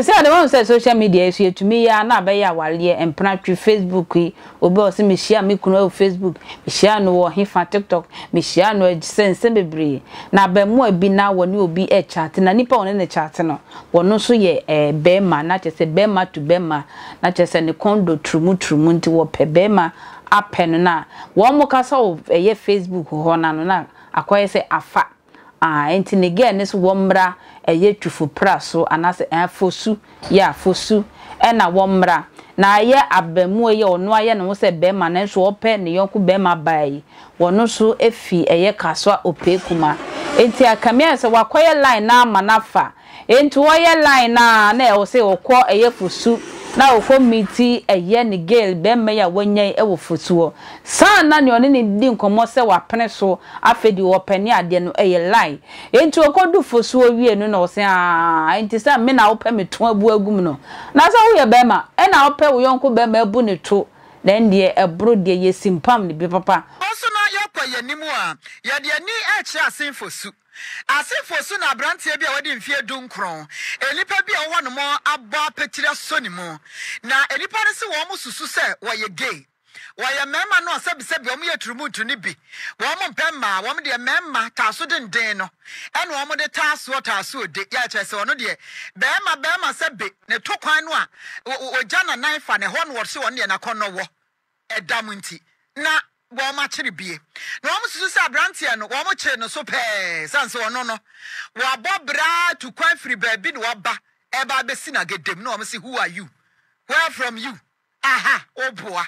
say the one say social media is here to me ya na be ya wale and pranatwi Facebook yi obi o se me share me kunu Facebook me share no wo hifa TikTok me share no sense bebre na ba mu abi na woni obi e chat na nipa woni ne chat no wono so ye bema na chese bema to bema na chese ne kondo trumu nti wo pe bema apen na wo mo kasa o ye Facebook ho na no na akoye se afa enti ne ge ne so wo mra eye tufu praso anase fosu ya fosu na wo mra na ye abamu ye ono aye ne wo se bema na so ope ne yonku bema bai wono so efi eye kaswa opekuma enti akamia se wakoye line na manafa enti wo ye line na e wo se okọ eye fosu na ofo miti eye ne girl bema ya wanyai e wo fosuo san na ne one ne di nkomo se wapene so afedi wo pani ade no eye line enti okodu fosuo wie no na wo se enti sa me na wo pe meto abu agum no na sa wo ye bema e na wo pe wo yonko bema abu ne to then de ebro de ye simpam ne bi papa also na yakwa yanimu a ya de ani e kire asen fosu Asifosu na brantie bia wodi mfie dunkron enipa bia wo no mo aba petire so ni mo na enipa ne se wo mo susu se wo ye gay wo ye mema no sebi wo mo ye turumutu ni bi wo mo mpemma wo mo de mema taso denden no ene wo mo de taso ode ya chese wo no de bema sebi ne to kwan no a ogya na nan fa ne ho no wo se wo ne na kono wo edamunti na wo ma kire bie na wo mususu sa brantie no wo mo kire no so pe sanse wo no wo abobra to kwan free baby no ba e ba be sina gedem no wo say who are you where from you aha oboa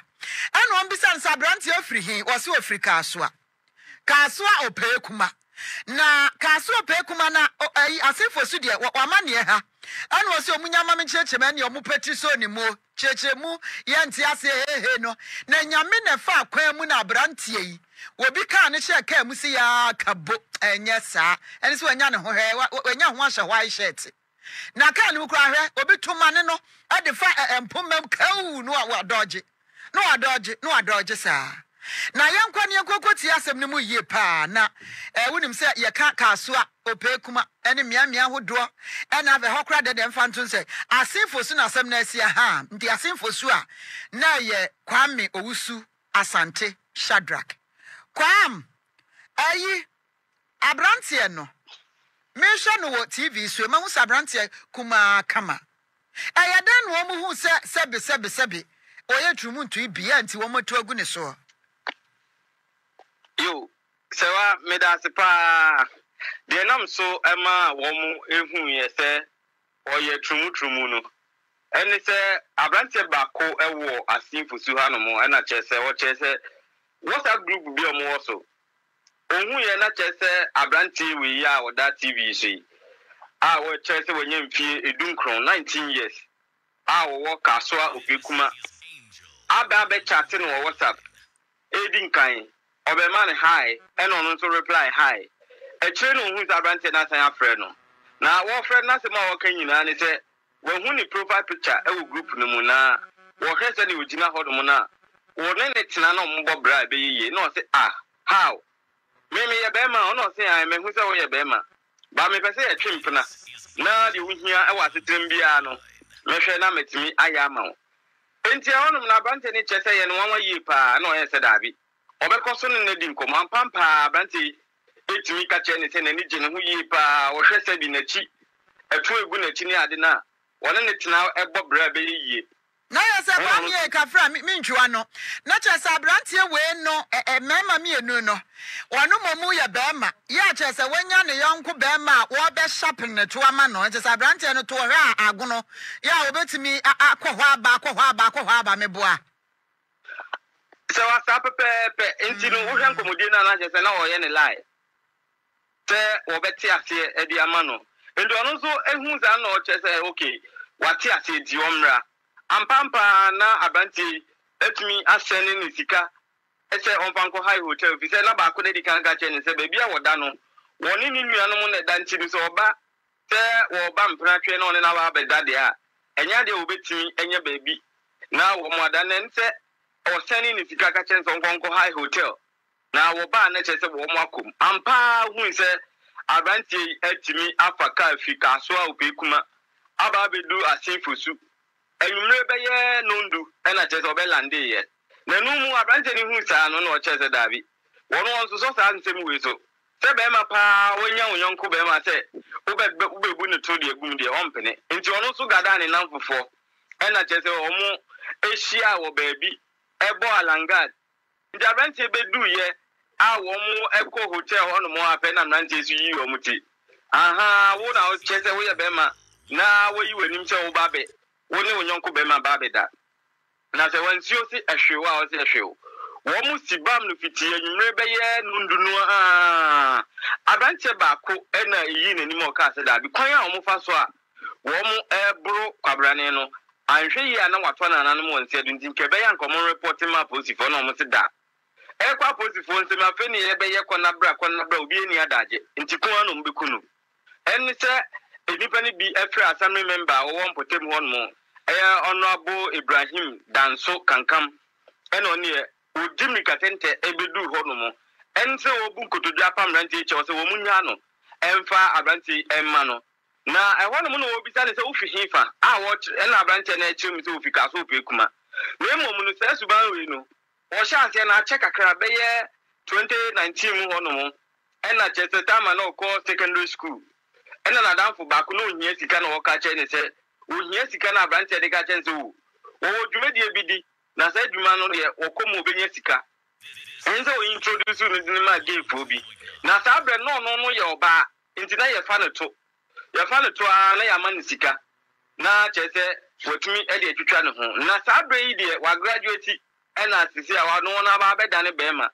and wo bi sanse brantie free hin wo se Africa soa opekuma na kaso opekuma na asefo su de wo amane ha and wo se omunyama me chechema ne omupeti so ni mo chechemu yenti ase hehe no na nyame na fa kwan mu na brantie yi obi ka ne she ka mu si ya kabo enye saa ene se wanya ne ho he wanya ho ahye white shirt na ka ne kura hwe obi tumane no e de fa empomam kau no adoje saa na yankwa ne kokoti asem ne mu yie pa na wonim se ye ka kaso a opekuma ene miamia hodo ena ve hokra de mfanto se asenfo su na asem na asia ha nti asenfo su a na ye Kwame Owusu Asante Shadrack Kwam ayi abrantie no me hwe no wo TV so ma hu sabrantie kuma kama ayadan wo mu hu se sebe oye trumuntu ibia nti wo moto agu ne so yo sewa medasipa de nam so ema womu ehun ye se oye trumu no eni se abrantie bako ewo asinfusu ha no mo ena chese wo chese WhatsApp group bi omo so ohun ye na chese abrantie we ya oda TV so a wo chese wonye mfie edunkron 19 years a wo kasoa opekuma aba chat no WhatsApp edin kan obema ne hi eno no so reply hi e kire no hu zabrantie na san afre no na wo friend na se ma wo kan nyina ne se wo hu ni profile picture e wo group no mu na wo hwese ni ogina hodo mu na wo ne ne tina na mbo bra be yiye no se how me ye be ma ono se ai me hu se wo ye be ma ba me pese ye twempna na de wo hia e wa setrem bia no me hwe na metimi aya ma wo enti onum na brantie ne chese ye no wanwa yi pa na o ye se dabi obekoso ne di nkomo ampampa brantie etimi ka che ne se na ni gye ne ho yi pa wo hwese bi na chi etu egu na chi ne ade na wona ne tina ebo bra be yiye na ya se ba mi kafra mi ntwa no na che se abrantie we no mema mi enu no wonu momu ye bema ya che se wanya ne yonko bema wo be sharpen ne to ama no che se abrantie no to hwa agono ya obetimi akọ hwa aba meboa se wa sa pepe enti no wo hwan komodie na che se na wo ye ne lie se wo beti ase e di ama no endo no so ehun za na o che se okay wati ase di omra ampampa na abanti etumi asene ni sika ese onfanko high hotel fi se na ba ko de kan ga che ne se ba bia woda no woni ni nuanu mo na da nti so oba se wo ba mpra twe na one na ba beda de a enya de obetumi enya baabi na wo mo ada na nse o sene ni sika ka che nso onfanko high hotel na wo ba na che se wo mo akom ampa hu se abanti etumi afaka fi kaso a opekuma aba bedu asinfosu enwumre beye nondu na chese obelande ye na numu abrante ni hu saa no na chese dabi wono onso so saa nsem we so se be ma pa wonya wonyonko be ma se ubebu ne to de egum de ompene nti ono so gada ne namfofo na chese omo ehia wo baabi ebo alangad nti abrante bedu ye a wo mu eko hotel hono mo ape na mrante su yi wo muti aha wo na o chese wo ye be ma na wo yi wanim se wo babe wo ne wonyonko be ma babe da na se wansi o si ehwewa o si ehwewo wo mu sibam no fiti enwumre be ye nundunu abrante baako na yi nanim o ka se da bi kwan a wo mu fa so a wo mu ebro kwabrane no anhwe yi ana wato na nanom wonse aduntin ke be ya nkomo reporting map osifo na wo mu se da ekwa posifo nsem afi ne ye be ye kona bra obi eni adaje nti ko anu mbekunu enni se enipa ni bi efra assembly member wo mpotem hon mo honorable Ibrahim Danso Kankam eno oni e ojimi katente ebedu hon mo ense obu nkotodwa pamrante eche se wo munya no emfa abrante emma no na ehon mo no obi sane se ufi hifa wo na abrante na eche mi se ufi ka so opekuma na emo mu no se suban we no o chance na check akra be ye 2019 mu hono mo na chese tama na ko secondary school na danfo ba ko no hia sika na wo ka che ne se wo hia sika na abrante de ka che nse wo dwumadi ebidi na sa dwuma no de wo komo obenya sika enze wo introduce no ma game obi na sa abre no ye oba nti na ye fa ne to na ya ma ne sika na chese wotumi e de atwitwa ne ho na sa abre yi de wa graduate ena asisi a wano na ba beda ne bema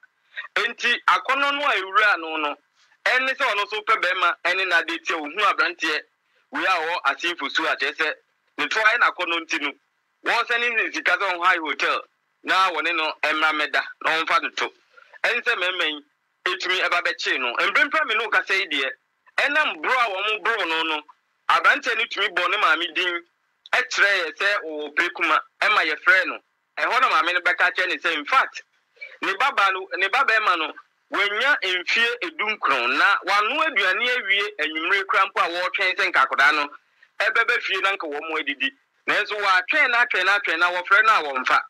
enti akono no awura no eni se ono so pe bema eni na de tie ohu abrante we a wo asinfosu a chese ne to ai na akono ntinu won se ni sika so high hotel na woni no emra meda na won fa de to eni se memmen etumi eba be chi no embrempa me no ka sei de enam bro a wo mu bro no abrante ni tumi bo ne maami din e kire ye se o pekuma ema ye frɛ no ehona maame no beka che ne say in fact ne baba ema no wanya emfie edunkron na wano aduane awie anwumre krampo a wo twen se nkakoda no ebebe fie na nka wo mo adidi na enso wa twen na wo frɛ na wo mfa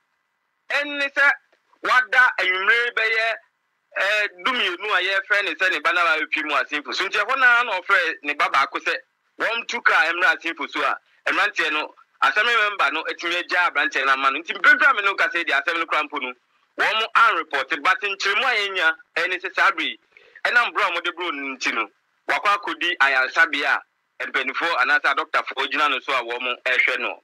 enni se wada anwumre be ye dumienu a ye frɛ ne se ne bana ba twi mu asinfo so nti ehona na ofrɛ ne baba akose won tuka emra asinfo so a emrante no assembly member no etimi agya abrante na manu nti mpempra me no ka say di assembly crampo no wo mo an report but nchiremu ayenya eni se sabri enam bro mo de bro nti no wakwa kodi ayansabia empenifo anasa doctor fo gina no so a wo mo ehwe no